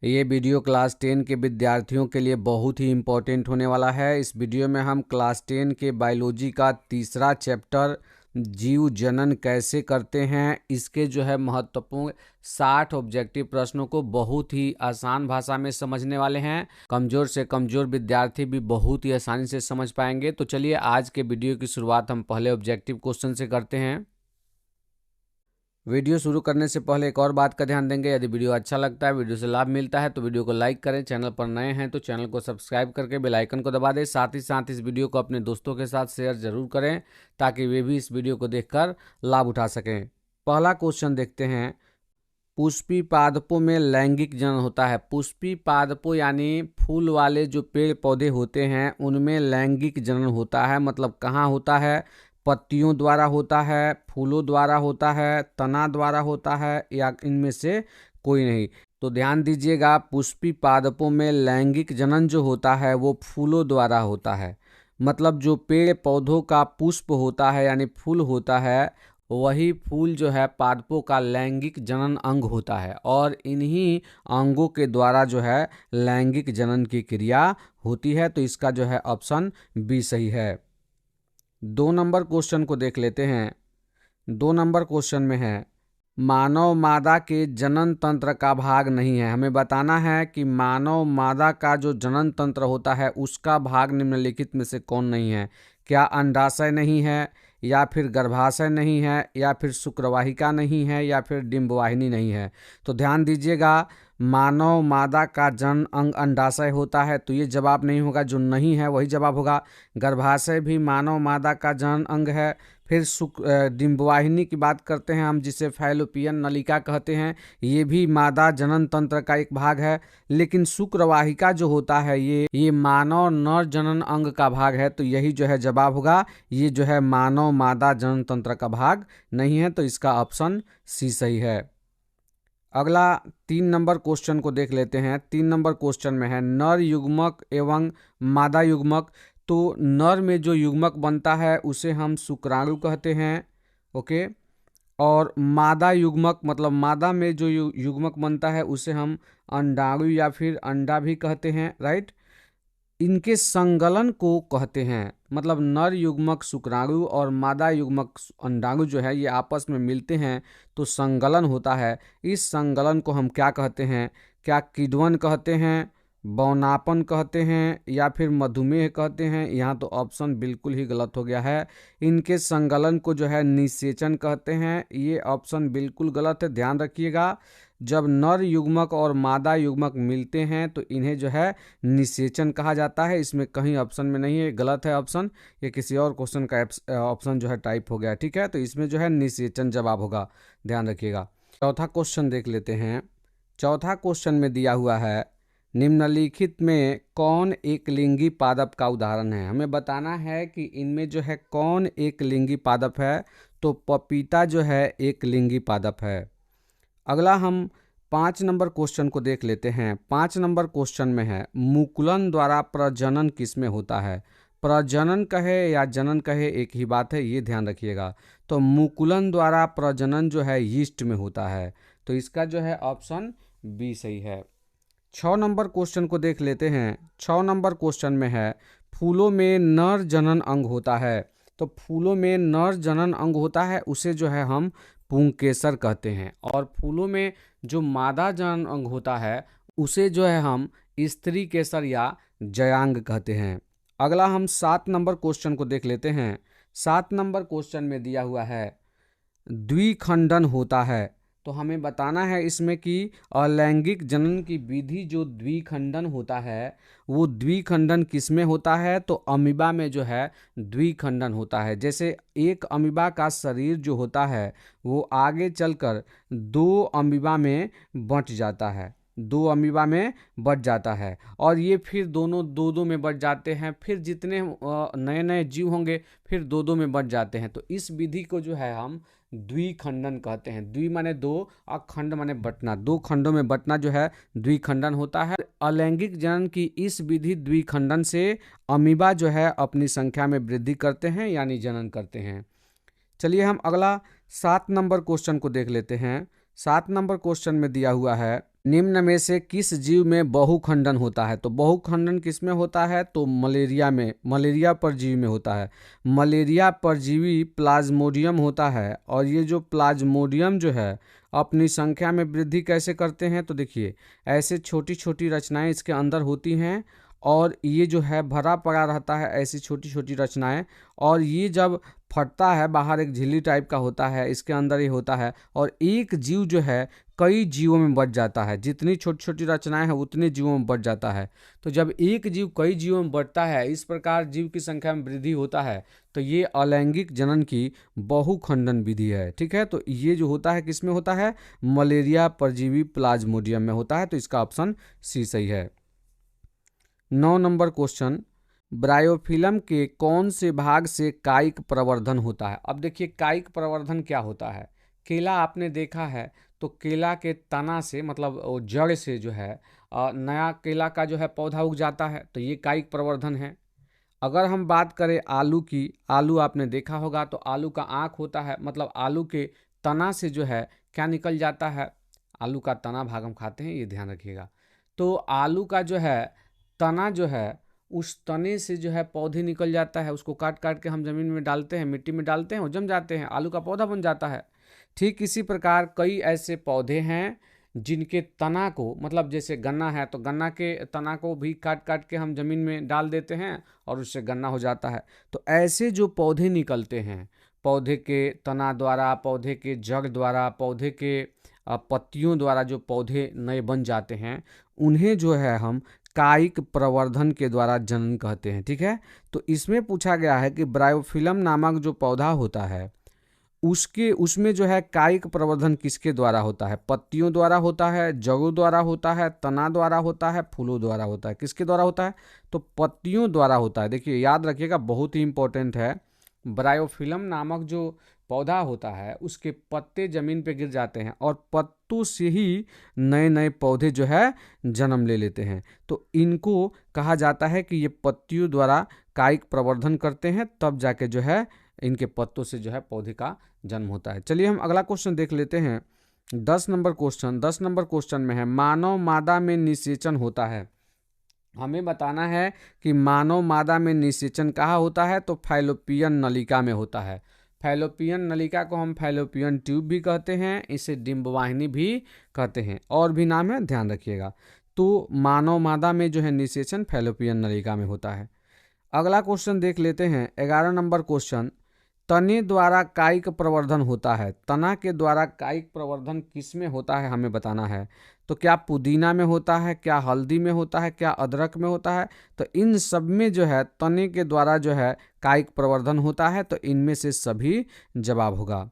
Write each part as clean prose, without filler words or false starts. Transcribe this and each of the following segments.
ये video class 10 के विद्यार्थियों के लिए बहुत ही इम्पोर्टेंट होने वाला है। इस वीडियो में हम क्लास 10 के बायोलॉजी का तीसरा चैप्टर जीव जनन कैसे करते हैं, इसके महत्वपूर्ण 60 ऑब्जेक्टिव प्रश्नों को बहुत ही आसान भाषा में समझने वाले हैं। कमज़ोर से कमज़ोर विद्यार्थी भी बहुत ही आसानी से समझ पाएंगे। तो चलिए आज के वीडियो की शुरुआत हम पहले ऑब्जेक्टिव क्वेश्चन से करते हैं। वीडियो शुरू करने से पहले एक और बात का ध्यान देंगे, यदि वीडियो अच्छा लगता है, वीडियो से लाभ मिलता है तो वीडियो को लाइक करें। चैनल पर नए हैं तो चैनल को सब्सक्राइब करके बेल आइकन को दबा दें। साथ ही साथ इस वीडियो को अपने दोस्तों के साथ शेयर जरूर करें ताकि वे भी इस वीडियो को देखकर लाभ उठा सकें। पहला क्वेश्चन देखते हैं, पुष्पी पादपों में लैंगिक जनन होता है। पुष्पी पादपों यानी फूल वाले जो पेड़ पौधे होते हैं उनमें लैंगिक जनन होता है। मतलब कहाँ होता है? पत्तियों द्वारा होता है, फूलों द्वारा होता है, तना द्वारा होता है, या इनमें से कोई नहीं। तो ध्यान दीजिएगा, पुष्पी पादपों में लैंगिक जनन जो होता है वो फूलों द्वारा होता है। मतलब जो पेड़ पौधों का पुष्प होता है यानी फूल होता है, वही फूल पादपों का लैंगिक जनन अंग होता है और इन्हीं अंगों के द्वारा लैंगिक जनन की क्रिया होती है। तो इसका ऑप्शन बी सही है। 2 नंबर क्वेश्चन को देख लेते हैं। 2 नंबर क्वेश्चन में है, मानव मादा के जनन तंत्र का भाग नहीं है। हमें बताना है कि मानव मादा का जो जनन तंत्र होता है उसका भाग निम्नलिखित में से कौन नहीं है। क्या अंडाशय नहीं है, या फिर गर्भाशय नहीं है, या फिर शुक्रवाहिका नहीं है, या फिर डिंबवाहिनी नहीं है। तो ध्यान दीजिएगा, मानव मादा का जनन अंग अंडाशय होता है, तो ये जवाब नहीं होगा, जो नहीं है वही जवाब होगा। गर्भाशय भी मानव मादा का जनन अंग है। फिर डिंबवाहिनी की बात करते हैं हम, जिसे फैलोपियन नलिका कहते हैं, ये भी मादा जनन तंत्र का एक भाग है। लेकिन शुक्रवाहिका जो होता है ये मानव नर जनन अंग का भाग है। तो यही जवाब होगा, ये मानव मादा जनन तंत्र का भाग नहीं है। तो इसका ऑप्शन सी सही है। अगला 3 नंबर क्वेश्चन को देख लेते हैं। 3 नंबर क्वेश्चन में है, नर युग्मक एवं मादा युग्मक। तो नर में जो युग्मक बनता है उसे हम शुक्राणु कहते हैं, ओके। और मादा युग्मक मतलब मादा में जो युग्मक बनता है उसे हम अंडाणु या फिर अंडा भी कहते हैं, राइट। इनके संगलन को कहते हैं। मतलब नर युग्मक शुक्राणु और मादा युग्मक अंडाणु ये आपस में मिलते हैं तो संगलन होता है। इस संगलन को हम क्या कहते हैं? क्या किण्वन कहते हैं, बौनापन कहते हैं, या फिर मधुमेह कहते हैं? यहाँ तो ऑप्शन बिल्कुल ही गलत हो गया है। इनके संगलन को निषेचन कहते हैं। ये ऑप्शन बिल्कुल गलत है, ध्यान रखिएगा। जब नर युग्मक और मादा युग्मक मिलते हैं तो इन्हें निषेचन कहा जाता है। इसमें कहीं ऑप्शन में नहीं है, गलत है ऑप्शन। ये किसी और क्वेश्चन का ऑप्शन टाइप हो गया, ठीक है। तो इसमें निषेचन जवाब होगा, ध्यान रखिएगा। चौथा क्वेश्चन देख लेते हैं। चौथा क्वेश्चन में दिया हुआ है, निम्नलिखित में कौन एक लिंगी पादप का उदाहरण है। हमें बताना है कि इनमें कौन एक लिंगी पादप है। तो पपीता एक लिंगी पादप है। अगला हम 5 नंबर क्वेश्चन को देख लेते हैं। 5 नंबर क्वेश्चन में है, मुकुलन द्वारा प्रजनन किसमें होता है। प्रजनन कहे या जनन कहे एक ही बात है, ये ध्यान रखिएगा। तो मुकुलन द्वारा प्रजनन यीस्ट में होता है। तो इसका ऑप्शन बी सही है। 6 नंबर क्वेश्चन को देख लेते हैं। 6 नंबर क्वेश्चन में है, फूलों में नर जनन अंग होता है। तो फूलों में नर जनन अंग होता है उसे हम पुंकेसर कहते हैं। और फूलों में जो मादा जनन अंग होता है उसे हम स्त्री केसर या जयांग कहते हैं। अगला हम 7 नंबर क्वेश्चन को देख लेते हैं। 7 नंबर क्वेश्चन में दिया हुआ है, द्विखंडन होता है। तो हमें बताना है इसमें कि अलैंगिक जनन की विधि जो द्विखंडन होता है वो द्विखंडन किसमें होता है। तो अमीबा में द्विखंडन होता है। जैसे एक अमीबा का शरीर जो होता है वो आगे चलकर 2 अमीबा में बंट जाता है, 2 अमीबा में बंट जाता है, और ये फिर दोनों 2-2 में बंट जाते हैं। फिर जितने नए नए जीव होंगे फिर 2-2 में बंट जाते हैं। तो इस विधि को हम द्विखंडन कहते हैं। द्वि माने 2 और खंड माने बटना, 2 खंडों में बटना द्विखंडन होता है। अलैंगिक जनन की इस विधि द्विखंडन से अमीबा अपनी संख्या में वृद्धि करते हैं यानी जनन करते हैं। चलिए हम अगला 7 नंबर क्वेश्चन को देख लेते हैं। 7 नंबर क्वेश्चन में दिया हुआ है, निम्न में से किस जीव में बहुखंडन होता है? तो बहुखंडन किस में होता है? तो मलेरिया में, मलेरिया परजीवी में होता है। मलेरिया परजीवी प्लाज्मोडियम होता है, और ये जो प्लाज्मोडियम जो है अपनी संख्या में वृद्धि कैसे करते हैं? तो देखिए, ऐसे छोटी छोटी रचनाएं इसके अंदर होती हैं, और ये जो है भरा पड़ा रहता है ऐसी छोटी छोटी रचनाएं, और ये जब फटता है बाहर एक झिल्ली टाइप का होता है, इसके अंदर ये होता है, और एक जीव जो है कई जीवों में बंट जाता है। जितनी छोटी छोटी रचनाएं हैं उतने जीवों में बंट जाता है। तो जब एक जीव कई जीवों में बंटता है, इस प्रकार जीव की संख्या में वृद्धि होता है, तो ये अलैंगिक जनन की बहुखंडन विधि है। ठीक है, तो ये जो होता है किस में होता है? मलेरिया परजीवी प्लाज्मोडियम में होता है। तो इसका ऑप्शन सी सही है। 9 नंबर क्वेश्चन, ब्रायोफिल्म के कौन से भाग से कायिक प्रवर्धन होता है? अब देखिए, कायिक प्रवर्धन क्या होता है? केला आपने देखा है, तो केला के तना से, मतलब वो जड़ से जो है नया केला का जो है पौधा उग जाता है, तो ये कायिक प्रवर्धन है। अगर हम बात करें आलू की, आलू आपने देखा होगा, तो आलू का आँख होता है, मतलब आलू के तना से जो है क्या निकल जाता है? आलू का तना भाग हम खाते हैं, ये ध्यान रखिएगा। तो आलू का जो है तना जो है, उस तने से जो है पौधे निकल जाता है, उसको काट काट के हम जमीन में डालते हैं, मिट्टी में डालते हैं, वो जम जाते हैं, आलू का पौधा बन जाता है। ठीक इसी प्रकार कई ऐसे पौधे हैं जिनके तना को, मतलब जैसे गन्ना है, तो गन्ना के तना को भी काट काट के हम जमीन में डाल देते हैं और उससे गन्ना हो जाता है। तो ऐसे जो पौधे निकलते हैं, पौधे के तना द्वारा, पौधे के जड़ द्वारा, पौधे के पत्तियों द्वारा जो पौधे नए बन जाते हैं, उन्हें जो है हम कायिक प्रवर्धन के द्वारा जनन कहते हैं। ठीक है, तो इसमें पूछा गया है कि ब्रायोफिल्म नामक जो पौधा होता है, उसमें जो है कायिक प्रवर्धन किसके द्वारा होता है? पत्तियों द्वारा होता है, जड़ों द्वारा होता है, तना द्वारा होता है, फूलों द्वारा होता है? किसके द्वारा होता है? तो पत्तियों द्वारा होता है। देखिए, याद रखिएगा, बहुत ही इंपॉर्टेंट है। ब्रायोफिल्म नामक जो पौधा होता है, उसके पत्ते जमीन पे गिर जाते हैं, और पत्तों से ही नए नए पौधे जो है जन्म ले लेते हैं। तो इनको कहा जाता है कि ये पत्तियों द्वारा कायिक प्रवर्धन करते हैं, तब जाके जो है इनके पत्तों से जो है पौधे का जन्म होता है। चलिए हम अगला क्वेश्चन देख लेते हैं। 10 नंबर क्वेश्चन, 10 नंबर क्वेश्चन में है, मानव मादा में निषेचन होता है। हमें बताना है कि मानव मादा में निषेचन कहाँ होता है? तो फैलोपियन नलिका में होता है। फैलोपियन नलिका को हम फैलोपियन ट्यूब भी कहते हैं, इसे डिंबवाहिनी भी कहते हैं, और भी नाम है, ध्यान रखिएगा। तो मानव मादा में जो है निषेचन फैलोपियन नलिका में होता है। अगला क्वेश्चन देख लेते हैं, 11 नंबर क्वेश्चन, तने द्वारा कायिक प्रवर्धन होता है। तना के द्वारा कायिक प्रवर्धन किस में होता है, हमें बताना है। तो क्या पुदीना में होता है, क्या हल्दी में होता है, क्या अदरक में होता है? तो इन सब में जो है तने के द्वारा जो है कायिक प्रवर्धन होता है, तो इनमें से सभी जवाब होगा।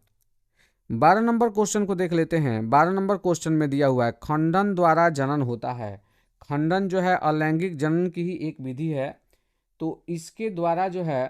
12 नंबर क्वेश्चन को देख लेते हैं। 12 नंबर क्वेश्चन में दिया हुआ है, खंडन द्वारा जनन होता है। खंडन जो है अलैंगिक जनन की ही एक विधि है, तो इसके द्वारा जो है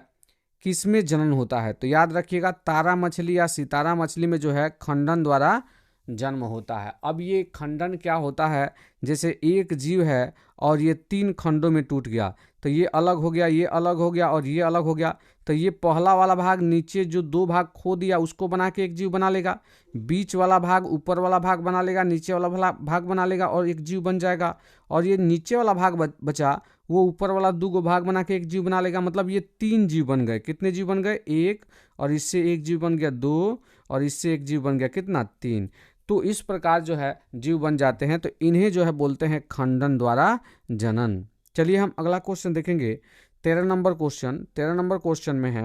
किसमें जनन होता है? तो याद रखिएगा, तारा मछली या सितारा मछली में जो है खंडन द्वारा जन्म होता है। अब ये खंडन क्या होता है? जैसे एक जीव है और ये 3 खंडों में टूट गया, तो ये अलग हो गया, ये अलग हो गया, और ये अलग हो गया। तो ये पहला वाला भाग नीचे जो 2 भाग खो दिया उसको बना के एक जीव बना लेगा, बीच वाला भाग ऊपर वाला भाग बना लेगा, नीचे वाला भाग बना लेगा और एक जीव बन जाएगा। और ये नीचे वाला भाग बचा, वो ऊपर वाला 2 भाग बना के एक जीव बना लेगा। मतलब ये 3 जीव बन गए। कितने जीव बन गए? 1, और इससे एक जीव बन गया 2, और इससे एक जीव बन गया कितना? 3। तो इस प्रकार जो है जीव बन जाते हैं, तो इन्हें जो है बोलते हैं खंडन द्वारा जनन। चलिए हम अगला क्वेश्चन देखेंगे। 13 नंबर क्वेश्चन, 13 नंबर क्वेश्चन में है,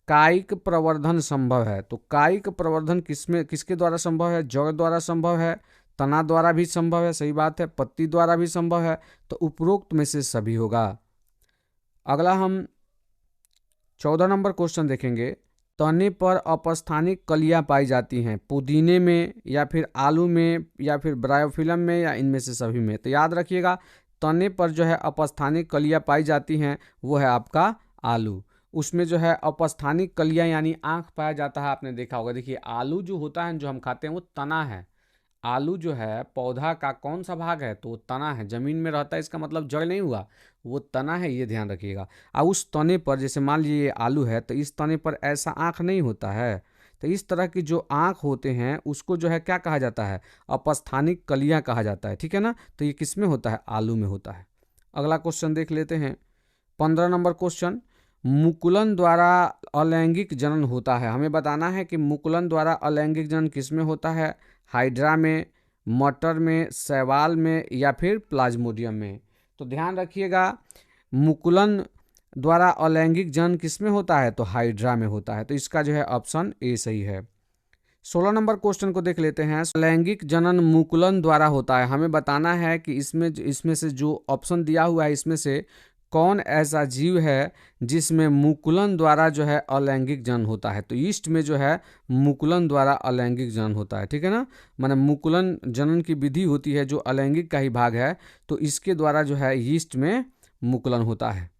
कायिक प्रवर्धन संभव है। तो कायिक प्रवर्धन किसके द्वारा संभव है? जड़ द्वारा संभव है, तना द्वारा भी संभव है, सही बात है, पत्ती द्वारा भी संभव है। तो उपरोक्त में से सभी होगा। अगला हम 14 नंबर क्वेश्चन देखेंगे। तने पर अपस्थानिक कलियां पाई जाती हैं, पुदीने में या फिर आलू में या फिर ब्रायोफिल्म में, या इनमें से सभी में? तो याद रखिएगा, तने पर जो है अपस्थानिक कलियां पाई जाती हैं, वो है आपका आलू। उसमें जो है अपस्थानिक कलियां यानी आँख पाया जाता है, आपने देखा होगा। देखिए, आलू जो होता है जो हम खाते हैं वो तना है। आलू जो है पौधा का कौन सा भाग है? तो तना है, जमीन में रहता है, इसका मतलब जड़ नहीं हुआ, वो तना है, ये ध्यान रखिएगा। और उस तने पर, जैसे मान लीजिए ये आलू है, तो इस तने पर ऐसा आँख नहीं होता है। तो इस तरह की जो आँख होते हैं उसको जो है क्या कहा जाता है, अपस्थानिक कलियाँ कहा जाता है, ठीक है ना। तो ये किस में होता है, आलू में होता है। अगला क्वेश्चन देख लेते हैं, 15 नंबर क्वेश्चन, मुकुलन द्वारा अलैंगिक जनन होता है। हमें बताना है कि मुकुलन द्वारा अलैंगिक जनन किस में होता है, हाइड्रा में, मटर में, शैवाल में या फिर प्लाज्मोडियम में। तो ध्यान रखिएगा, मुकुलन द्वारा अलैंगिक जनन किस में होता है, तो हाइड्रा में होता है। तो इसका जो है ऑप्शन ए सही है। 16 नंबर क्वेश्चन को देख लेते हैं, लैंगिक जनन मुकुलन द्वारा होता है। हमें बताना है कि इसमें से जो ऑप्शन दिया हुआ है इसमें से कौन ऐसा जीव है जिसमें मुकुलन द्वारा जो है अलैंगिक जनन होता है। तो ईस्ट में जो है मुकुलन द्वारा अलैंगिक जनन होता है, ठीक है ना। माने मुकुलन जनन की विधि होती है जो अलैंगिक का ही भाग है, तो इसके द्वारा जो है ईस्ट में मुकुलन होता है।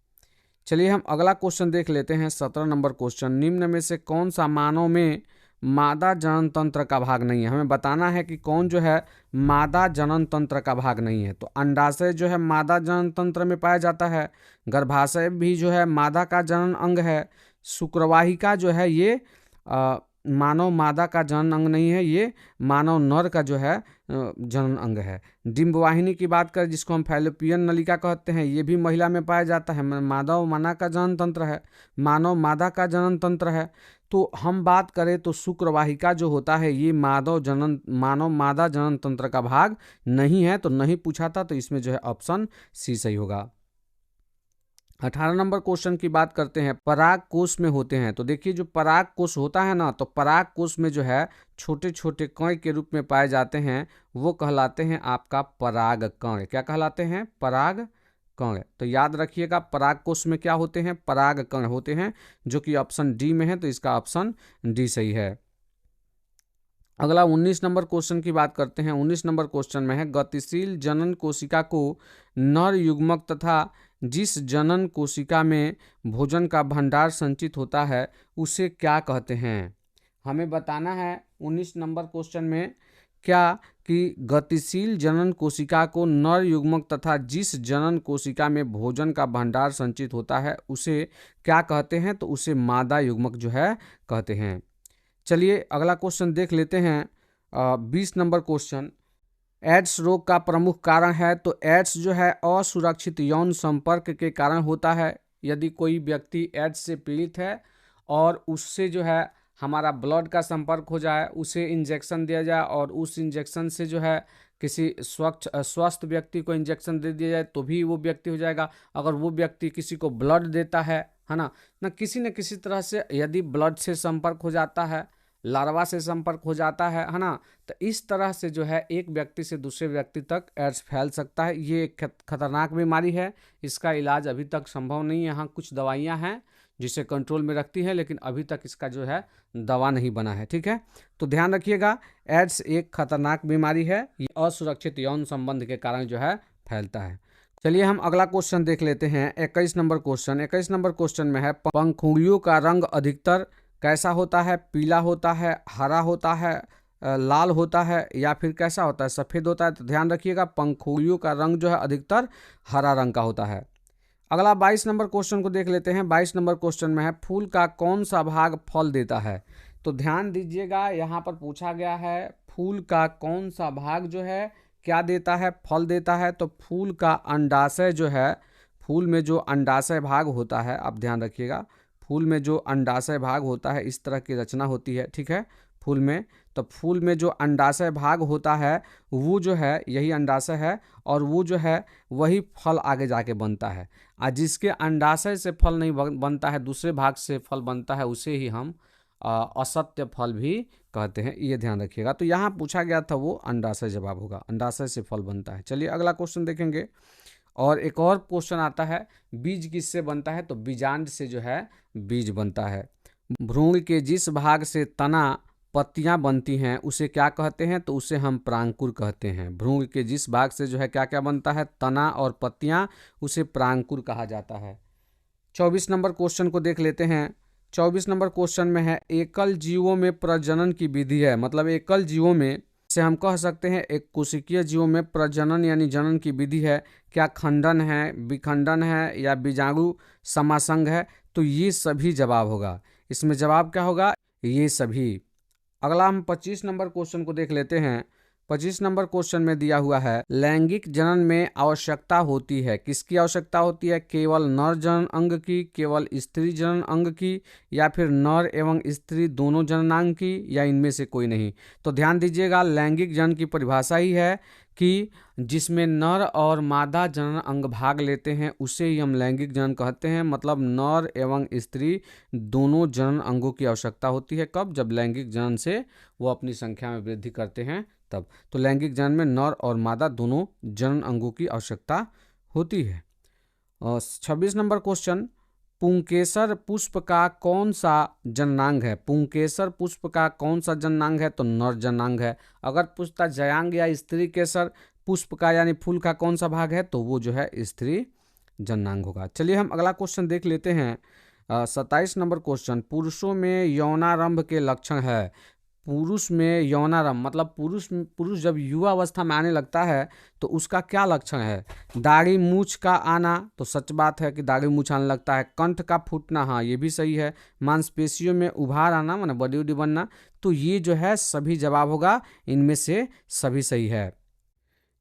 चलिए हम अगला क्वेश्चन देख लेते हैं, 17 नंबर क्वेश्चन, निम्न में से कौन सा मानव में मादा जनन तंत्र का भाग नहीं है। हमें बताना है कि कौन जो है मादा जनन तंत्र का भाग नहीं है। तो अंडाशय जो है मादा जनन तंत्र में पाया जाता है, गर्भाशय भी जो है मादा का जनन अंग है, शुक्रवाहिका जो है ये मानव मादा का जनन अंग नहीं है, ये मानव नर का जो है जनन अंग है। डिंबवाहिनी की बात करें जिसको हम फैलोपियन नलिका कहते हैं, ये भी महिला में पाया जाता है। मानव मादा का जनन तंत्र है, मानव मादा का जनन तंत्र है। तो हम बात करें तो शुक्रवाहिका जो होता है ये मानव मादा जनन तंत्र का भाग नहीं है, तो नहीं पूछा था, तो इसमें जो है ऑप्शन सी सही होगा। 18 नंबर क्वेश्चन की बात करते हैं, पराग कोश में होते हैं। तो देखिए जो पराग कोश होता है ना, तो पराग कोश में जो है छोटे छोटे कण के रूप में पाए जाते हैं, वो कहलाते हैं आपका पराग कण। क्या कहलाते हैं, पराग कण। तो याद रखिएगा पराग कोश में क्या होते हैं, पराग कण होते हैं, जो कि ऑप्शन डी में है, तो इसका ऑप्शन डी सही है। अगला 19 नंबर क्वेश्चन की बात करते हैं। 19 नंबर क्वेश्चन में है, गतिशील जनन कोशिका को नर युग्मक तथा जिस जनन कोशिका में भोजन का भंडार संचित होता है उसे क्या कहते हैं। हमें बताना है 19 नंबर क्वेश्चन में क्या कि गतिशील जनन कोशिका को नर युग्मक तथा जिस जनन कोशिका में भोजन का भंडार संचित होता है उसे क्या कहते हैं, तो उसे मादा युग्मक जो है कहते हैं। चलिए अगला क्वेश्चन देख लेते हैं, 20 नंबर क्वेश्चन, एड्स रोग का प्रमुख कारण है। तो एड्स जो है असुरक्षित यौन संपर्क के कारण होता है। यदि कोई व्यक्ति एड्स से पीड़ित है और उससे जो है हमारा ब्लड का संपर्क हो जाए, उसे इंजेक्शन दिया जाए और उस इंजेक्शन से जो है किसी स्वस्थ व्यक्ति को इंजेक्शन दे दिया जाए तो भी वो व्यक्ति हो जाएगा। अगर वो व्यक्ति किसी को ब्लड देता है ना, न किसी तरह से यदि ब्लड से संपर्क हो जाता है, लार्वा से संपर्क हो जाता है ना, तो इस तरह से जो है एक व्यक्ति से दूसरे व्यक्ति तक एड्स फैल सकता है। ये एक खतरनाक बीमारी है, इसका इलाज अभी तक संभव नहीं है। हाँ कुछ दवाइयाँ हैं जिसे कंट्रोल में रखती है, लेकिन अभी तक इसका जो है दवा नहीं बना है, ठीक है। तो ध्यान रखिएगा एड्स एक खतरनाक बीमारी है, ये असुरक्षित यौन संबंध के कारण जो है फैलता है। चलिए हम अगला क्वेश्चन देख लेते हैं, 21 नंबर क्वेश्चन। 21 नंबर क्वेश्चन में है, पंखुड़ियों का रंग अधिकतर कैसा होता है, पीला होता है, हरा होता है, लाल होता है या फिर कैसा होता है, सफ़ेद होता है। तो ध्यान रखिएगा पंखुड़ियों का रंग जो है अधिकतर हरा रंग का होता है। अगला 22 नंबर क्वेश्चन को देख लेते हैं। 22 नंबर क्वेश्चन में है, फूल का कौन सा भाग फल देता है। तो ध्यान दीजिएगा यहाँ पर पूछा गया है फूल का कौन सा भाग जो है क्या देता है, फल देता है। तो फूल का अंडाशय जो है, फूल में जो अंडाशय भाग होता है, आप ध्यान रखिएगा फूल में जो अंडाशय भाग होता है इस तरह की रचना होती है, ठीक है, फूल में। तो फूल में जो अंडाशय भाग होता है वो जो है यही अंडाशय है और वो जो है वही फल आगे जाके बनता है। और जिसके अंडाशय से फल नहीं बनता है, दूसरे भाग से फल बनता है, उसे ही हम असत्य फल भी कहते हैं, ये ध्यान रखिएगा। तो यहाँ पूछा गया था वो अंडाशय जवाब होगा, अंडाशय से फल बनता है। चलिए अगला क्वेश्चन देखेंगे। और एक और क्वेश्चन आता है, बीज किससे बनता है। तो बीजांड से जो है बीज बनता है। भ्रूण के जिस भाग से तना पत्तियां बनती हैं उसे क्या कहते हैं। तो उसे हम प्रांकुर कहते हैं। भ्रूण के जिस भाग से जो है क्या क्या बनता है, तना और पत्तियां, उसे प्रांकुर कहा जाता है। 24 नंबर क्वेश्चन को देख लेते हैं। 24 नंबर क्वेश्चन में है, एकल जीवों में प्रजनन की विधि है। मतलब एकल जीवों में से हम कह सकते हैं एक कोशिकीय जीवों में प्रजनन यानी जनन की विधि है। क्या खंडन है, विखंडन है या बीजाणु समासंग है। तो ये सभी जवाब होगा, इसमें जवाब क्या होगा, ये सभी। अगला हम 25 नंबर क्वेश्चन को देख लेते हैं। 25 नंबर क्वेश्चन में दिया हुआ है, लैंगिक जनन में आवश्यकता होती है, किसकी आवश्यकता होती है? केवल नर जनन अंग की, केवल स्त्री जनन अंग की, या फिर नर एवं स्त्री दोनों जननांग की, या इनमें से कोई नहीं। तो ध्यान दीजिएगा, लैंगिक जनन की परिभाषा ही है कि जिसमें नर और मादा जनन अंग भाग लेते हैं उसे ही हम लैंगिक जनन कहते हैं। मतलब नर एवं स्त्री दोनों जनन अंगों की आवश्यकता होती है। कब? जब लैंगिक जनन से वो अपनी संख्या में वृद्धि करते हैं तब। तो लैंगिक जनन में नर और मादा दोनों जनन अंगों की आवश्यकता होती है। और 26 नंबर क्वेश्चन, पुंकेसर पुष्प का कौन सा जननांग है? पुंकेसर पुष्प का कौन सा जननांग है? तो नर जननांग है। अगर पूछता जयांग या स्त्री केसर पुष्प का यानी फूल का कौन सा भाग है, तो वो जो है स्त्री जननांग होगा। चलिए हम अगला क्वेश्चन देख लेते हैं। 27 नंबर क्वेश्चन, पुरुषों में यौनारंभ के लक्षण है। पुरुष में यौनारंभ मतलब पुरुष जब युवा अवस्था में आने लगता है तो उसका क्या लक्षण है? दाढ़ी मूछ का आना, तो सच बात है कि दाढ़ी मूछ आने लगता है। कंठ का फूटना, हाँ ये भी सही है। मांसपेशियों में उभार आना माने बॉडी वॉडी बनना, तो ये जो है सभी जवाब होगा, इनमें से सभी सही है।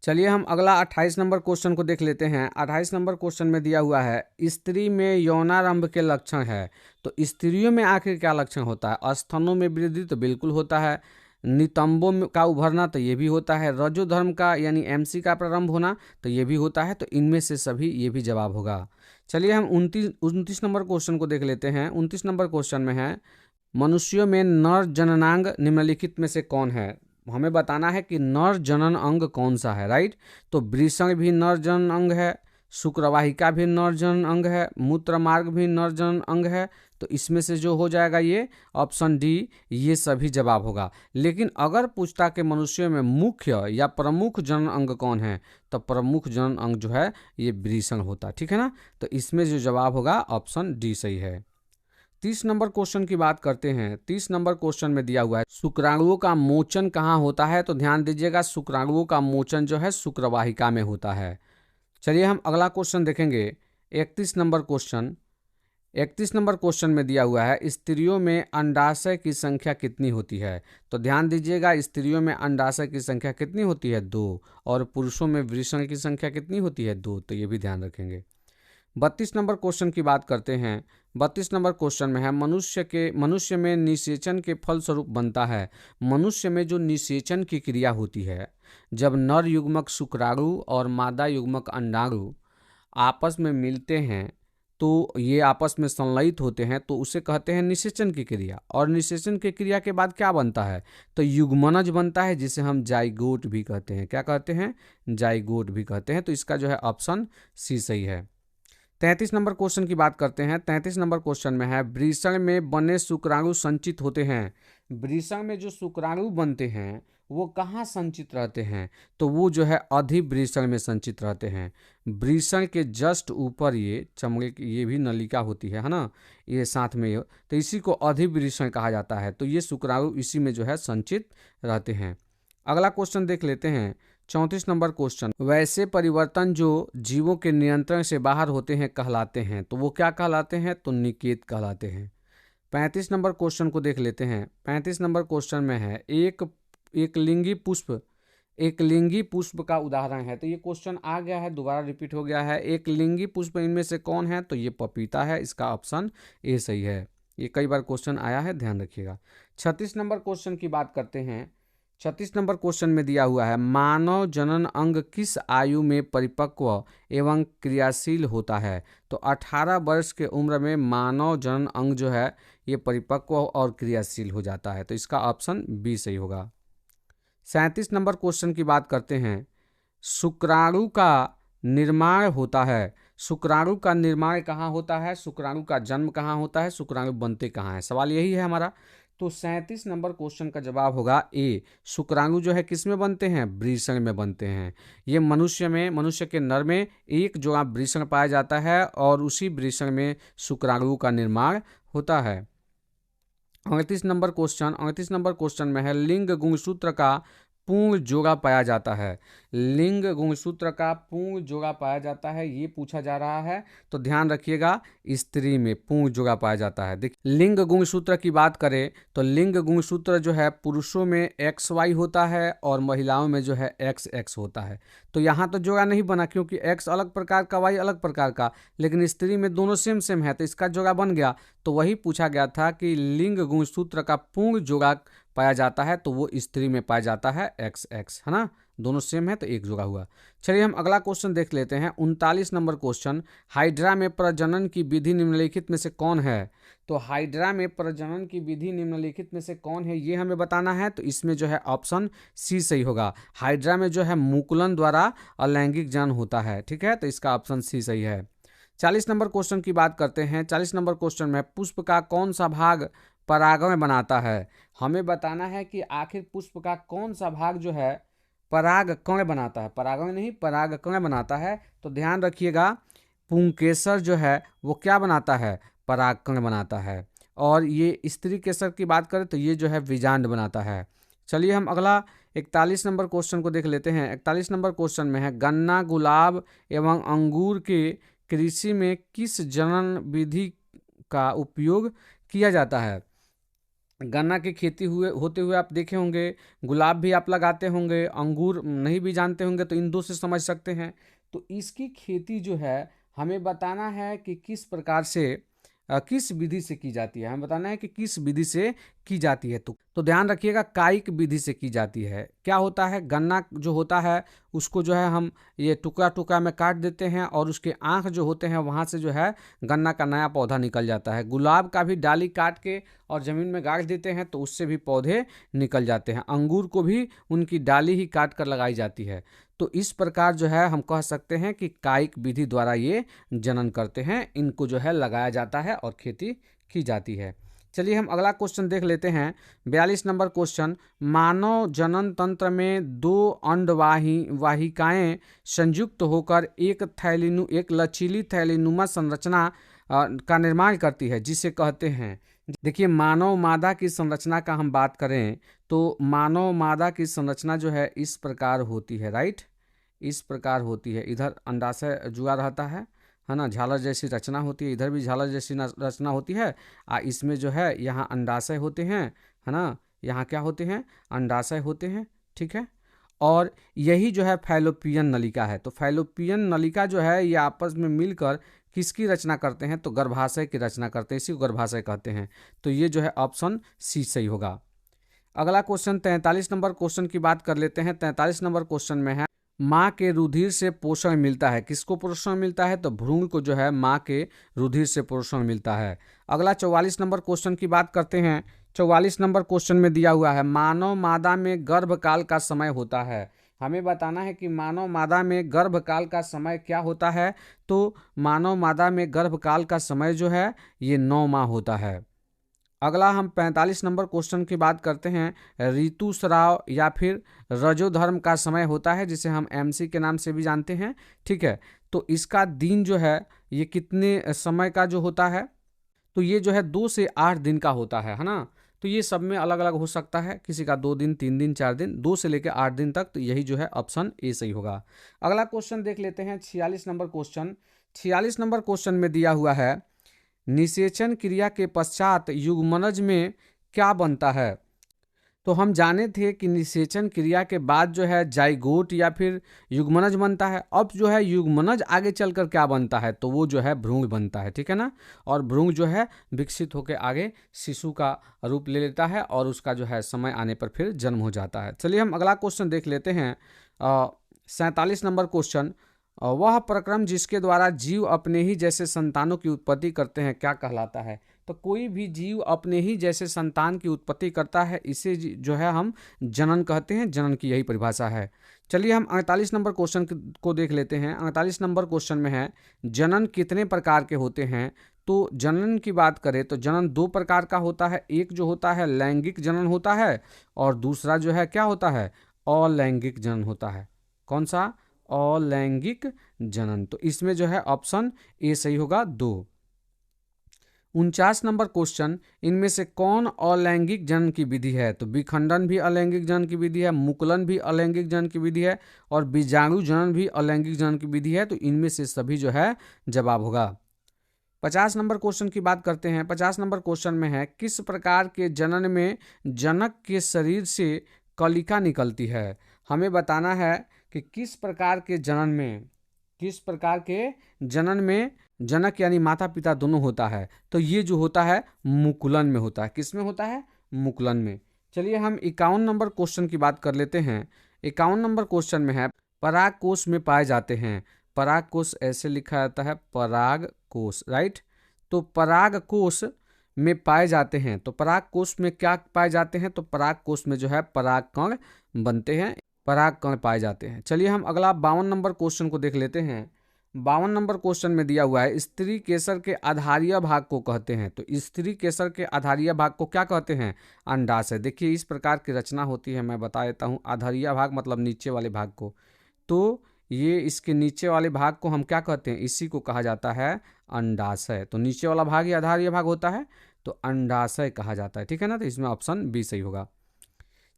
चलिए हम अगला 28 नंबर क्वेश्चन को देख लेते हैं। 28 नंबर क्वेश्चन में दिया हुआ है, स्त्री में यौनारंभ के लक्षण है। तो स्त्रियों में आखिर क्या लक्षण होता है? स्तनों में वृद्धि, तो बिल्कुल होता है। नितंबों का उभरना, तो ये भी होता है। रजोधर्म का यानी एमसी का प्रारंभ होना, तो ये भी होता है। तो इनमें से सभी ये भी जवाब होगा। चलिए हम 29 नंबर क्वेश्चन को देख लेते हैं। 29 नंबर क्वेश्चन में है, मनुष्यों में नर जननांग निम्नलिखित में से कौन है? हमें बताना है कि नर जनन अंग कौन सा है, राइट। तो वृषण भी नर जनन अंग है, शुक्रवाहिका भी नर जनन अंग है, मूत्र मार्ग भी नर जनन अंग है। तो इसमें से जो हो जाएगा ये ऑप्शन डी, ये सभी जवाब होगा। लेकिन अगर पूछता कि मनुष्यों में मुख्य या प्रमुख जनन अंग कौन है, तो प्रमुख जनन अंग जो है ये वृषण होता है, ठीक है ना। तो इसमें जो जवाब होगा ऑप्शन डी सही है। 30 नंबर क्वेश्चन की बात करते हैं। 30 नंबर क्वेश्चन में दिया हुआ है, शुक्राणुओं का मोचन कहाँ होता है? तो ध्यान दीजिएगा, शुक्राणुओं का मोचन जो है शुक्रवाहिका में होता है। चलिए हम अगला क्वेश्चन देखेंगे। 31 नंबर क्वेश्चन, 31 नंबर क्वेश्चन में दिया हुआ है, स्त्रियों में अंडाशय की संख्या कितनी होती है? तो ध्यान दीजिएगा, स्त्रियों में अंडाशय की संख्या कितनी होती है? 2। और पुरुषों में वृषण की संख्या कितनी होती है? 2। तो ये भी ध्यान रखेंगे। 32 नंबर क्वेश्चन की बात करते हैं। 32 नंबर क्वेश्चन में है, मनुष्य में निषेचन के फलस्वरूप बनता है। मनुष्य में जो निषेचन की क्रिया होती है, जब नर युग्मक शुक्राणु और मादा युग्मक अंडाणु आपस में मिलते हैं तो ये आपस में संलयित होते हैं, तो उसे कहते हैं निषेचन की क्रिया। और निषेचन की क्रिया के बाद क्या बनता है? तो युग्मनज बनता है, जिसे हम जाइगोट भी कहते हैं। क्या कहते हैं? जाइगोट भी कहते हैं। तो इसका जो है ऑप्शन सी सही है। 33 नंबर क्वेश्चन की बात करते हैं। 33 नंबर क्वेश्चन में है, वृषण में बने शुक्राणु संचित होते हैं। वृषण में जो शुक्राणु बनते हैं वो कहाँ संचित रहते हैं? तो वो जो है अधिवृषण में संचित रहते हैं। वृषण के जस्ट ऊपर ये चमड़े की ये भी नलिका होती है ना, ये साथ में ये, तो इसी को अधिवृषण कहा जाता है। तो ये शुक्राणु इसी में जो है संचित रहते हैं। अगला क्वेश्चन देख लेते हैं। 34 नंबर क्वेश्चन, वैसे परिवर्तन जो जीवों के नियंत्रण से बाहर होते हैं कहलाते हैं। तो वो क्या कहलाते हैं? तो निकेत कहलाते हैं। 35 नंबर क्वेश्चन को देख लेते हैं। 35 नंबर क्वेश्चन में है, एक लिंगी पुष्प का उदाहरण है। तो ये क्वेश्चन आ गया है, दोबारा रिपीट हो गया है। एक लिंगी पुष्प इनमें से कौन है? तो ये पपीता है। इसका ऑप्शन ए सही है। ये कई बार क्वेश्चन आया है, ध्यान रखिएगा। 36 नंबर क्वेश्चन की बात करते हैं। 36 नंबर क्वेश्चन में दिया हुआ है, मानव जनन अंग किस आयु में परिपक्व एवं क्रियाशील होता है? तो 18 वर्ष के उम्र में मानव जनन अंग जो है ये परिपक्व और क्रियाशील हो जाता है। तो इसका ऑप्शन बी सही होगा। 37 नंबर क्वेश्चन की बात करते हैं। शुक्राणु का निर्माण होता है। शुक्राणु का निर्माण कहाँ होता है? शुक्राणु का जन्म कहाँ होता है? शुक्राणु बनते कहाँ हैं? सवाल यही है हमारा। तो 37 नंबर क्वेश्चन का जवाब होगा ए। शुक्राणु जो है किस में बनते हैं? वृषण में बनते हैं। ये मनुष्य के नर में एक जो आप वृषण पाया जाता है और उसी वृषण में शुक्राणु का निर्माण होता है। 38 नंबर क्वेश्चन में है, लिंग गुणसूत्र का पूर्ण जोड़ा पाया जाता है? लिंग गुणसूत्र का पूर्ण जोड़ा पाया जाता है, ये पूछा जा रहा है। तो ध्यान रखिएगा, स्त्री में पूर्ण जोड़ा पाया जाता है। देखिए, लिंग गुणसूत्र की बात करें तो लिंग गुणसूत्र जो है पुरुषों में XY होता है और महिलाओं में जो है XX होता है। तो यहाँ तो जोड़ा नहीं बना, क्योंकि X अलग प्रकार का, Y अलग प्रकार का, लेकिन स्त्री में दोनों सेम सेम है, तो इसका जोड़ा बन गया। तो वही पूछा गया था कि लिंग गुणसूत्र का पूर्ण जोड़ा पाया जाता है, तो वो स्त्री में पाया जाता है XX, है ना। दोनों सेम है तो एक जोड़ा हुआ। चलिए हम अगला क्वेश्चन देख लेते हैं, 39 नंबर क्वेश्चन। हाइड्रा में प्रजनन की विधि निम्नलिखित में से कौन है? तो हाइड्रा में प्रजनन की विधि निम्नलिखित में से कौन है, ये हमें बताना है। तो इसमें जो है ऑप्शन सी सही होगा। हाइड्रा में जो है मुकुलन द्वारा अलैंगिक जनन होता है, ठीक है, तो इसका ऑप्शन सी सही है। 40 नंबर क्वेश्चन की बात करते हैं। 40 नंबर क्वेश्चन में पुष्प का कौन सा भाग परागण बनाता है? हमें बताना है कि आखिर पुष्प का कौन सा भाग जो है परागकण बनाता है, परागण नहीं परागकण बनाता है। तो ध्यान रखिएगा, पुंकेसर जो है वो क्या बनाता है? परागकण बनाता है। और ये स्त्री केसर की बात करें तो ये जो है बीजांड बनाता है। चलिए हम अगला 41 नंबर क्वेश्चन को देख लेते हैं। 41 नंबर क्वेश्चन में है, गन्ना, गुलाब एवं अंगूर के कृषि में किस जनन विधि का उपयोग किया जाता है? गन्ना की खेती होते हुए आप देखे होंगे, गुलाब भी आप लगाते होंगे, अंगूर नहीं भी जानते होंगे, तो इन दो से समझ सकते हैं। तो इसकी खेती जो है हमें बताना है कि किस प्रकार से किस विधि से की जाती है। हमें बताना है कि किस विधि से की जाती है। तो ध्यान रखिएगा, कायिक विधि से की जाती है। क्या होता है, गन्ना जो होता है उसको जो है हम ये टुकड़ा टुकड़ा में काट देते हैं और उसके आँख जो होते हैं वहाँ से जो है गन्ना का नया पौधा निकल जाता है। गुलाब का भी डाली काट के और ज़मीन में गाड़ देते हैं तो उससे भी पौधे निकल जाते हैं। अंगूर को भी उनकी डाली ही काट कर लगाई जाती है। तो इस प्रकार जो है हम कह सकते हैं कि कायिक विधि द्वारा ये जनन करते हैं, इनको जो है लगाया जाता है और खेती की जाती है। चलिए हम अगला क्वेश्चन देख लेते हैं। 42 नंबर क्वेश्चन, मानव जनन तंत्र में दो वाहिकाएं संयुक्त होकर एक लचीली थैलीनुमा संरचना का निर्माण करती है, जिसे कहते हैं। देखिए, मानव मादा की संरचना का हम बात करें तो मानव मादा की संरचना जो है इस प्रकार होती है, राइट, इस प्रकार होती है। इधर अंडाशय जुड़ा रहता है ना, झालर जैसी रचना होती है, इधर भी झालर जैसी रचना होती है। इसमें जो है यहाँ अंडाशय होते हैं, है ना, यहाँ क्या होते हैं, अंडाशय होते हैं, ठीक है। और यही जो है फैलोपियन नलिका है। तो फैलोपियन नलिका जो है ये आपस में मिलकर किसकी रचना करते हैं? तो गर्भाशय की रचना करते हैं, इसी को गर्भाशय कहते हैं। तो ये जो है ऑप्शन सी सही होगा। अगला क्वेश्चन 43 नंबर क्वेश्चन की बात कर लेते हैं। 43 नंबर क्वेश्चन में है, माँ के रुधिर से पोषण मिलता है। किसको पोषण मिलता है? तो भ्रूण को जो है माँ के रुधिर से पोषण मिलता है। अगला 44 नंबर क्वेश्चन की बात करते हैं। 44 नंबर क्वेश्चन में दिया हुआ है, मानव मादा में गर्भकाल का समय होता है। हमें बताना है कि मानव मादा में गर्भकाल का समय क्या होता है। तो मानव मादा में गर्भकाल का समय जो है ये 9 माह होता है। अगला हम 45 नंबर क्वेश्चन की बात करते हैं। ऋतुस्राव या फिर रजोधर्म का समय होता है, जिसे हम MC के नाम से भी जानते हैं, ठीक है। तो इसका दिन जो है ये कितने समय का जो होता है? तो ये जो है 2 से 8 दिन का होता है ना। तो ये सब में अलग अलग हो सकता है, किसी का 2 दिन, 3 दिन, 4 दिन, 2 से लेकर 8 दिन तक। तो यही जो है ऑप्शन ए सही होगा। अगला क्वेश्चन देख लेते हैं, 46 नंबर क्वेश्चन। 46 नंबर क्वेश्चन में दिया हुआ है, निषेचन क्रिया के पश्चात युग्मनज में क्या बनता है? तो हम जाने थे कि निषेचन क्रिया के बाद जो है जाइगोट या फिर युग्मनज बनता है। अब जो है युग्मनज आगे चलकर क्या बनता है? तो वो जो है भ्रूण बनता है, ठीक है ना। और भ्रूण जो है विकसित होकर आगे शिशु का रूप ले लेता है और उसका जो है समय आने पर फिर जन्म हो जाता है। चलिए हम अगला क्वेश्चन देख लेते हैं। 47 नंबर क्वेश्चन, वह प्रक्रम जिसके द्वारा जीव अपने ही जैसे संतानों की उत्पत्ति करते हैं क्या कहलाता है? तो कोई भी जीव अपने ही जैसे संतान की उत्पत्ति करता है, इसे जो है हम जनन कहते हैं। जनन की यही परिभाषा है। चलिए हम 48 नंबर क्वेश्चन को देख लेते हैं। 48 नंबर क्वेश्चन में है, जनन कितने प्रकार के होते हैं? तो जनन की बात करें तो जनन 2 प्रकार का होता है। एक जो होता है लैंगिक जनन होता है और दूसरा जो है क्या होता है? अलैंगिक जनन होता है। कौन सा? अलैंगिक जनन। तो इसमें जो है ऑप्शन ए सही होगा, 2। 49 नंबर क्वेश्चन, इनमें से कौन अलैंगिक जनन की विधि है? तो विखंडन भी अलैंगिक जनन की विधि है, मुकुलन भी अलैंगिक जनन की विधि है और बीजाणु जनन भी अलैंगिक जनन की विधि है। तो इनमें से सभी जो है जवाब होगा। 50 नंबर क्वेश्चन की बात करते हैं। 50 नंबर क्वेश्चन में है, किस प्रकार के जनन में जनक के शरीर से कलिका निकलती है? हमें बताना है कि किस प्रकार के जनन में जनक यानी माता पिता दोनों होता है। तो ये जो होता है मुकुलन में होता है। किस में होता है? मुकुलन में। चलिए हम 51 नंबर क्वेश्चन की बात कर लेते हैं। 51 नंबर क्वेश्चन में है, पराग कोश में पाए जाते हैं। पराग कोश ऐसे लिखा जाता है, पराग कोश, राइट। तो पराग कोश में पाए जाते हैं। तो पराग कोश में क्या पाए जाते हैं? तो पराग कोश में जो है पराग कण बनते हैं, पराग कण पाए जाते हैं। चलिए हम अगला 52 नंबर क्वेश्चन को देख लेते हैं। 52 नंबर क्वेश्चन में दिया हुआ है, स्त्री केसर के आधारीय भाग को कहते हैं। तो स्त्री केसर के आधारीय भाग को क्या कहते हैं? अंडाशय। देखिए इस प्रकार की रचना होती है, मैं बता देता हूँ। आधारीय भाग मतलब नीचे वाले भाग को। तो ये इसके नीचे वाले भाग को हम क्या कहते हैं? इसी को कहा जाता है अंडाशय। तो नीचे वाला भाग ही आधारीय भाग होता है, तो अंडाशय कहा जाता है। ठीक है ना। तो इसमें ऑप्शन बी सही होगा।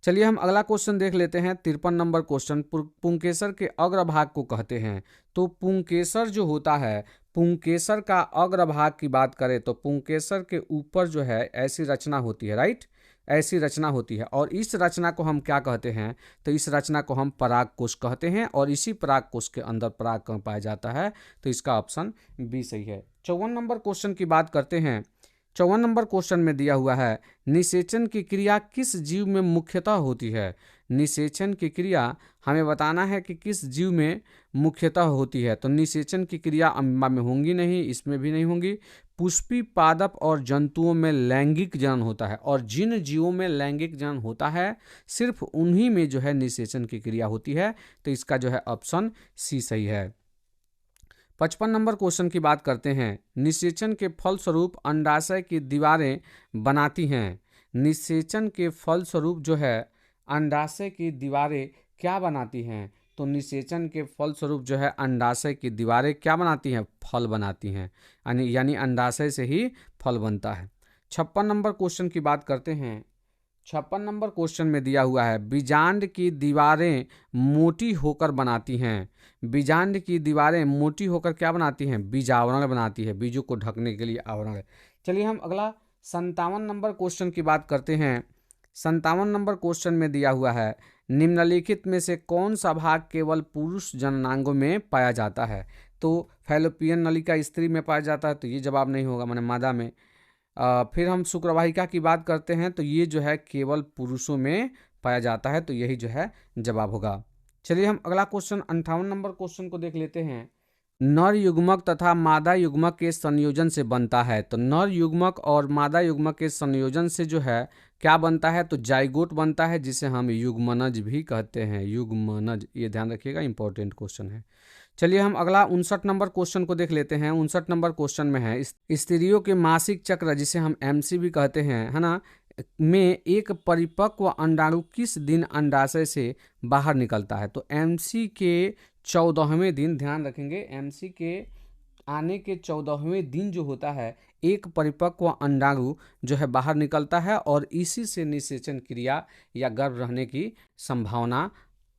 चलिए हम अगला क्वेश्चन देख लेते हैं। 53 नंबर क्वेश्चन, पुंकेसर के अग्रभाग को कहते हैं। तो पुंकेसर जो होता है, पुंकेसर का अग्रभाग की बात करें तो पुंकेसर के ऊपर जो है ऐसी रचना होती है, राइट। ऐसी रचना होती है और इस रचना को हम क्या कहते हैं? तो इस रचना को हम परागकोश कहते हैं और इसी परागकोश के अंदर परागकण पाया जाता है। तो इसका ऑप्शन बी सही है। 54 नंबर क्वेश्चन की बात करते हैं। 54 नंबर क्वेश्चन में दिया हुआ है, निषेचन की क्रिया किस जीव में मुख्यतः होती है? निषेचन की क्रिया हमें बताना है कि किस जीव में मुख्यतः होती है। तो निषेचन की क्रिया अमीबा में होंगी नहीं, इसमें भी नहीं होंगी। पुष्पी, पादप और जंतुओं में लैंगिक जनन होता है और जिन जीवों में लैंगिक जनन होता है सिर्फ उन्हीं में जो है निषेचन की क्रिया होती है। तो इसका जो है ऑप्शन सी सही है। 55 नंबर क्वेश्चन की बात करते हैं। निषेचन के फलस्वरूप अंडाशय की दीवारें बनाती हैं। निषेचन के फलस्वरूप जो है अंडाशय की दीवारें क्या बनाती हैं? तो निषेचन के फलस्वरूप जो है अंडाशय की दीवारें क्या बनाती हैं? फल बनाती हैं। यानी अंडाशय से ही फल बनता है। 56 नंबर क्वेश्चन की बात करते हैं। 56 नंबर क्वेश्चन में दिया हुआ है, बीजांड की दीवारें मोटी होकर बनाती हैं। बीजांड की दीवारें मोटी होकर क्या बनाती हैं? बीजावरण बनाती है, बीजों को ढकने के लिए आवरण। चलिए हम अगला 57 नंबर क्वेश्चन की बात करते हैं। 57 नंबर क्वेश्चन में दिया हुआ है, निम्नलिखित में से कौन सा भाग केवल पुरुष जननांगों में पाया जाता है? तो फैलोपियन नलिका स्त्री में पाया जाता है, तो ये जवाब नहीं होगा, माने मादा में। फिर हम शुक्रवाहिका की बात करते हैं, तो ये जो है केवल पुरुषों में पाया जाता है, तो यही जो है जवाब होगा। चलिए हम अगला क्वेश्चन 58 नंबर क्वेश्चन को देख लेते हैं। नर युग्मक तथा मादा युग्मक के संयोजन से बनता है। तो नर युग्मक और मादा युग्मक के संयोजन से जो है क्या बनता है? तो जाइगोट बनता है, जिसे हम युग्मनज भी कहते हैं। युग्मनज, ये ध्यान रखिएगा, इंपॉर्टेंट क्वेश्चन है। चलिए हम अगला 59 नंबर क्वेश्चन को देख लेते हैं। 59 नंबर क्वेश्चन में है, स्त्रियों के मासिक चक्र, जिसे हम एमसी भी कहते हैं, है ना, में एक परिपक्व अंडाणु किस दिन अंडाशय से बाहर निकलता है? तो एमसी के 14वें दिन, ध्यान रखेंगे, एमसी के आने के 14वें दिन जो होता है एक परिपक्व अंडाणु जो है बाहर निकलता है और इसी से निषेचन क्रिया या गर्भ रहने की संभावना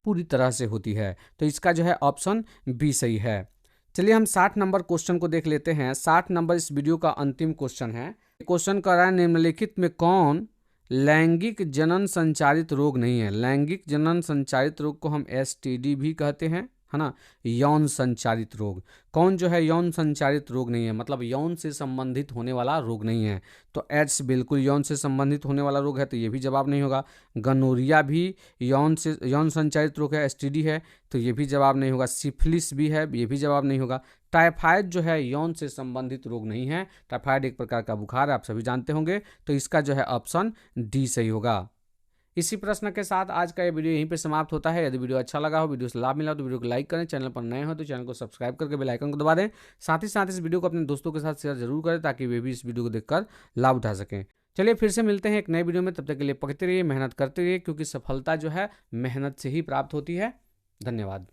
पूरी तरह से होती है। तो इसका जो है ऑप्शन बी सही है। चलिए हम 60 नंबर क्वेश्चन को देख लेते हैं। 60 नंबर इस वीडियो का अंतिम क्वेश्चन है। क्वेश्चन कर रहा है, निम्नलिखित में कौन लैंगिक जनन संचारित रोग नहीं है? लैंगिक जनन संचारित रोग को हम एसटीडी भी कहते हैं, है ना, यौन संचारित रोग। कौन जो है यौन संचारित रोग नहीं है? मतलब यौन से संबंधित होने वाला रोग नहीं है। तो एड्स बिल्कुल यौन से संबंधित होने वाला रोग है, तो ये भी जवाब नहीं होगा। गनोरिया भी यौन संचारित रोग है, एसटीडी है, तो ये भी जवाब नहीं होगा। सिफिलिस भी है, ये भी जवाब नहीं होगा। टाइफाइड जो है यौन से संबंधित रोग नहीं है। टाइफाइड एक प्रकार का बुखार है, आप सभी जानते होंगे। तो इसका जो है ऑप्शन डी सही होगा। इसी प्रश्न के साथ आज का ये वीडियो यहीं पे समाप्त होता है। यदि वीडियो अच्छा लगा हो, वीडियो से लाभ मिला हो, तो वीडियो को लाइक करें। चैनल पर नए हो तो चैनल को सब्सक्राइब करके बेल आइकन को दबा दें। साथ ही साथ इस वीडियो को अपने दोस्तों के साथ शेयर जरूर करें, ताकि वे भी इस वीडियो को देखकर लाभ उठा सकें। चलिए फिर से मिलते हैं एक नए वीडियो में। तब तक के लिए पकते रहिए, मेहनत करते रहिए, क्योंकि सफलता जो है मेहनत से ही प्राप्त होती है। धन्यवाद।